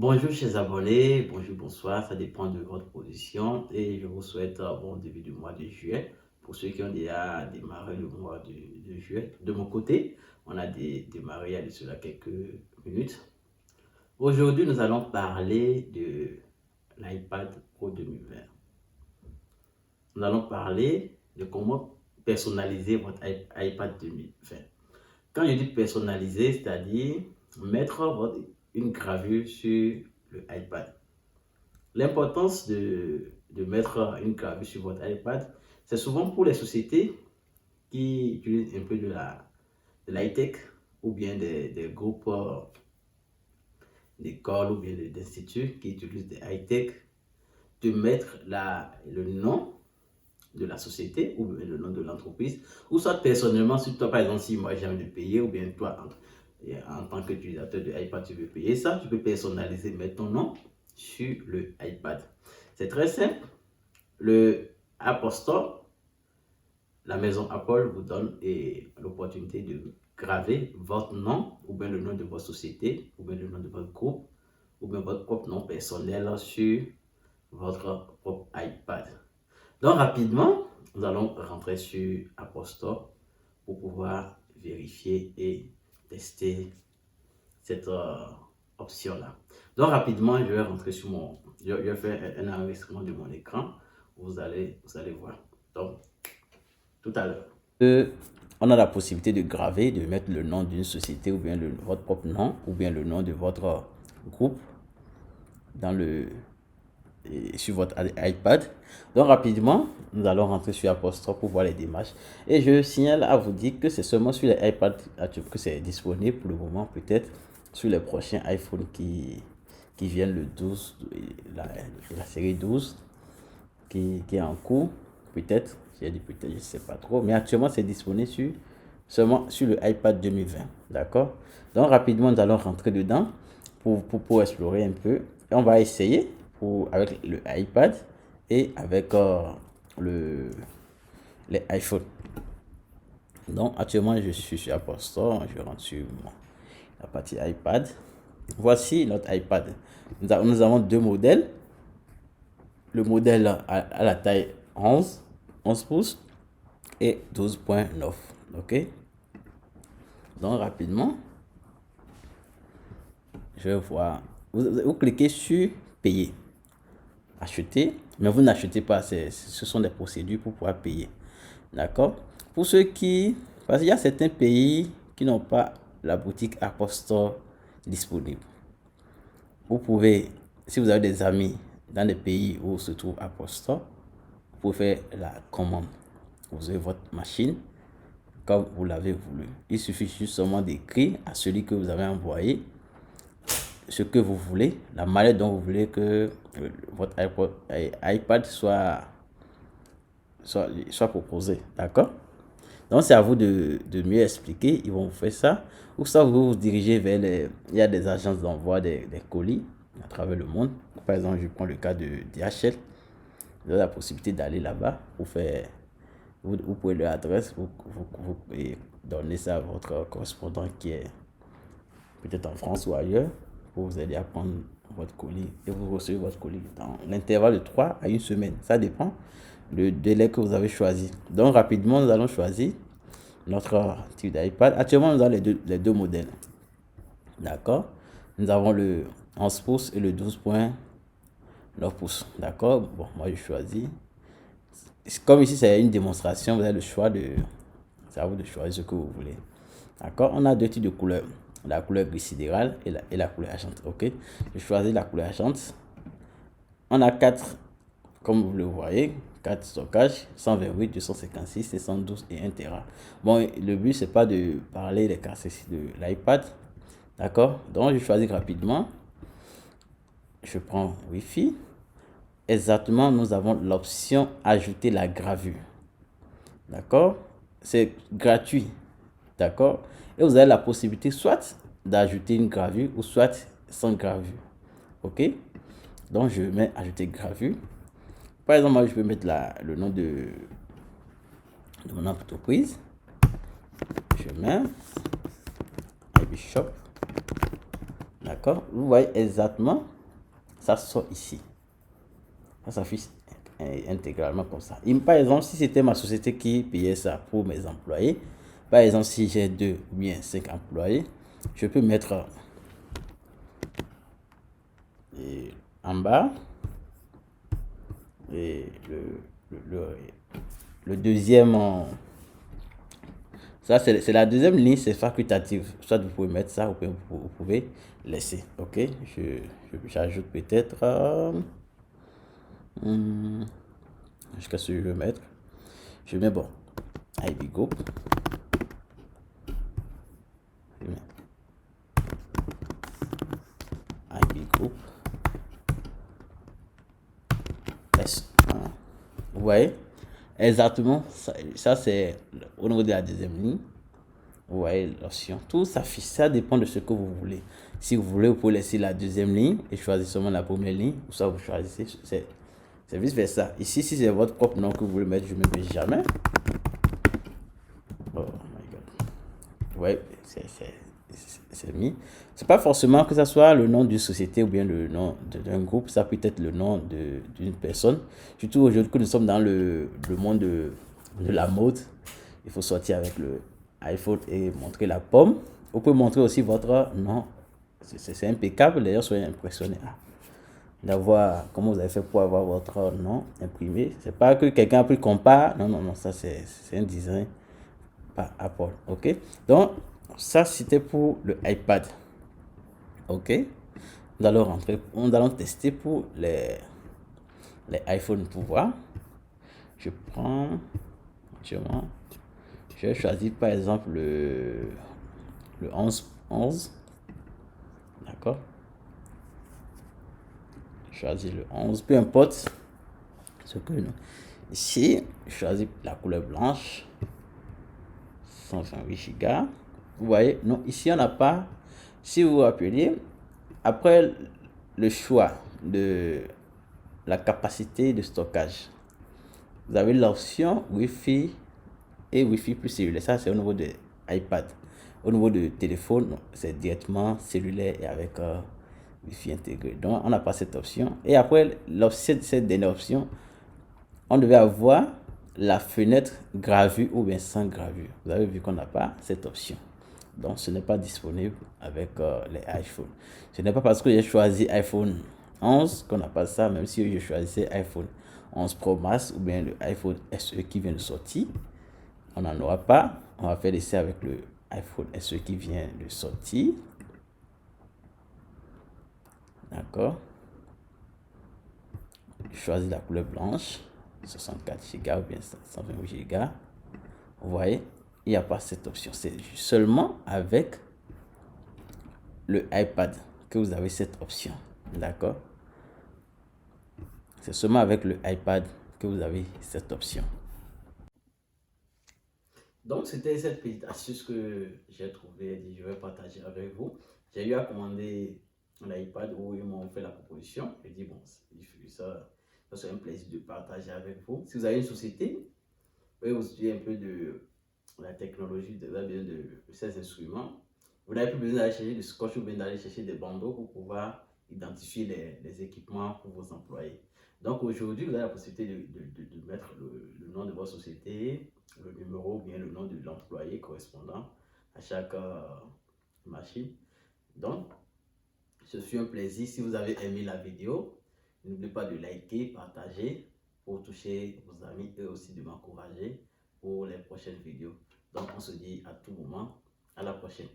Bonjour chers abonnés, bonjour, bonsoir, ça dépend de votre position et je vous souhaite un bon début du mois de juillet. Pour ceux qui ont déjà démarré le mois de juillet, de mon côté, on a démarré il y a de cela quelques minutes. Aujourd'hui, nous allons parler de l'iPad Pro 2020. Nous allons parler de comment personnaliser votre iPad 2020. Quand je dis personnaliser, c'est-à-dire mettre une gravure sur le iPad. L'importance de mettre une gravure sur votre iPad, c'est souvent pour les sociétés qui utilisent un peu de l'high-tech ou bien des groupes d'écoles ou bien d'instituts qui utilisent des high-tech, de mettre le nom de la société ou bien le nom de l'entreprise, ou soit personnellement, sur toi, par exemple, si moi j'ai envie de payer, ou bien toi, en tant qu'utilisateur de iPad, tu veux payer ça, tu peux personnaliser, mettre ton nom sur le iPad. C'est très simple. Le Apple Store, la maison Apple vous donne l'opportunité de graver votre nom, ou bien le nom de votre société, ou bien le nom de votre groupe, ou bien votre propre nom personnel sur votre propre iPad. Donc rapidement, nous allons rentrer sur Apple Store pour pouvoir vérifier et tester cette option-là. Donc rapidement, je vais rentrer sur je vais faire un enregistrement de mon écran. Vous allez voir. Donc, tout à l'heure. On a la possibilité de graver, de mettre le nom d'une société ou bien votre propre nom ou bien le nom de votre groupe sur votre iPad. Donc rapidement, nous allons rentrer sur Apple Store pour voir les démarches. Et je signale à vous dire que c'est seulement sur les iPads que c'est disponible pour le moment, peut-être sur les prochains iPhones qui viennent le 12, la série 12 qui est en cours, peut-être, j'ai dit peut-être, je ne sais pas trop, mais actuellement c'est disponible seulement sur le iPad 2020, d'accord? Donc rapidement, nous allons rentrer dedans pour explorer un peu. Et on va essayer avec le iPad et avec les iPhones. Donc actuellement, je suis sur Apple Store, je rentre sur la partie iPad. Voici notre iPad. Nous avons deux modèles. Le modèle à la taille 11 pouces et 12.9. Ok. Donc rapidement, je vais voir. Vous cliquez sur payer, acheter, mais vous n'achetez pas. Ce sont des procédures pour pouvoir payer. D'accord. Pour ceux parce qu'il y a certains pays qui n'ont pas la boutique Apple Store disponible. Vous pouvez, si vous avez des amis dans des pays où se trouve Apple Store, vous pouvez faire la commande. Vous avez votre machine comme vous l'avez voulu. Il suffit justement d'écrire à celui que vous avez envoyé ce que vous voulez, la manière dont vous voulez que votre iPad soit proposé. D'accord? Donc, c'est à vous de mieux expliquer. Ils vont vous faire ça. Ou ça, vous vous dirigez vers il y a des agences d'envoi des colis à travers le monde. Par exemple, je prends le cas de DHL. Vous avez la possibilité d'aller là-bas pour faire. Vous pouvez leur adresse, vous pouvez donner ça à votre correspondant qui est peut-être en France ou ailleurs pour vous aider à prendre votre colis et vous recevez votre colis dans l'intervalle de 3 à 1 semaine. Ça dépend du délai que vous avez choisi. Donc rapidement, nous allons choisir notre type d'iPad. Actuellement, nous avons les deux modèles. D'accord. Nous avons le 11 pouces et le 12.9 pouces. D'accord. Bon, moi je choisis. Comme ici, c'est une démonstration, vous avez le choix c'est à vous de choisir ce que vous voulez. D'accord. On a deux types de couleurs. La couleur gris sidéral et la couleur argent. Ok. Je choisis la couleur argent. On a 4, comme vous le voyez, 4 stockages, 128, 256, 112 et 1 Tera. Bon, le but, c'est pas de parler des caractéristiques de l'iPad. D'accord. Donc, je choisis rapidement. Je prends Wi-Fi. Exactement, nous avons l'option ajouter la gravure. D'accord. C'est gratuit. D'accord. Et vous avez la possibilité soit d'ajouter une gravure ou soit sans gravure. Ok. Donc, je mets ajouter gravure. Par exemple, moi, je peux mettre le nom de mon entreprise. Je mets iBishop. D'accord? Vous voyez exactement, ça sort ici. Ça s'affiche intégralement comme ça. Par exemple, si c'était ma société qui payait ça pour mes employés, par exemple, si j'ai 2 ou bien 5 employés, je peux mettre en bas et le deuxième, ça c'est la deuxième ligne, c'est facultative. Soit vous pouvez mettre ça, vous pouvez laisser. Ok, j'ajoute peut-être jusqu'à ce que je veux mettre. Je mets bon, IB Group. Je mets IB Group. Vous voyez exactement, ça c'est au niveau de la deuxième ligne. Vous voyez l'option, tout s'affiche, ça dépend de ce que vous voulez. Si vous voulez, vous pouvez laisser la deuxième ligne et choisir seulement la première ligne, ou soit vous choisissez, c'est vice versa. Ici, si c'est votre propre nom que vous voulez mettre, je ne mets jamais. Oh my god. Ouais, c'est mis. C'est pas forcément que ça soit le nom d'une société ou bien le nom d'un groupe, ça peut être le nom d'une personne. Surtout aujourd'hui que nous sommes dans le monde de la mode, il faut sortir avec le iPhone et montrer la pomme. Vous pouvez montrer aussi votre nom. C'est impeccable, d'ailleurs, soyez impressionnés d'avoir comment vous avez fait pour avoir votre nom imprimé. C'est pas que quelqu'un a pris compas. Non, non, non, ça c'est un design par Apple. Ok, donc ça c'était pour le iPad. Ok, nous allons tester pour les iPhones pour voir. Je prends, je vais choisir par exemple le 11. D'accord, je choisis le 11, peu importe ce que nous. Ici, je choisis la couleur blanche, 128 Go. Vous voyez, non, ici on n'a pas. Si vous vous rappelez, après le choix de la capacité de stockage, vous avez l'option Wi-Fi et Wi-Fi plus cellulaire. Ça, c'est au niveau de iPad. Au niveau de téléphone, c'est directement cellulaire et avec Wi-Fi intégré. Donc, on n'a pas cette option. Et après, cette dernière option, on devait avoir la fenêtre gravure ou bien sans gravure. Vous avez vu qu'on n'a pas cette option. Donc, ce n'est pas disponible avec les iPhones. Ce n'est pas parce que j'ai choisi iPhone 11 qu'on n'a pas ça, même si je choisissais iPhone 11 Pro Max ou bien le iPhone SE qui vient de sortir. On n'en aura pas. On va faire l'essai avec le iPhone SE qui vient de sortir. D'accord. Je choisis la couleur blanche, 64 Go ou bien 128 Go. Vous voyez, il n'y a pas cette option. C'est seulement avec le iPad que vous avez cette option. D'accord. C'est seulement avec le iPad que vous avez cette option. Donc, c'était cette petite astuce que j'ai trouvée et je vais partager avec vous. J'ai eu à commander un iPad où ils m'ont fait la proposition. J'ai dit, bon, ça serait un plaisir de partager avec vous. Si vous avez une société, vous pouvez vous étudier un peu de la technologie, de ces instruments. Vous n'avez plus besoin d'aller chercher du scotch ou bien d'aller chercher des bandeaux pour pouvoir identifier les équipements pour vos employés. Donc aujourd'hui, vous avez la possibilité de mettre le nom de votre société, le numéro ou bien le nom de l'employé correspondant à chaque machine. Donc, ce fut un plaisir. Si vous avez aimé la vidéo, n'oubliez pas de liker, partager pour toucher vos amis et aussi de m'encourager pour les prochaines vidéos. Donc, on se dit à tout moment. À la prochaine.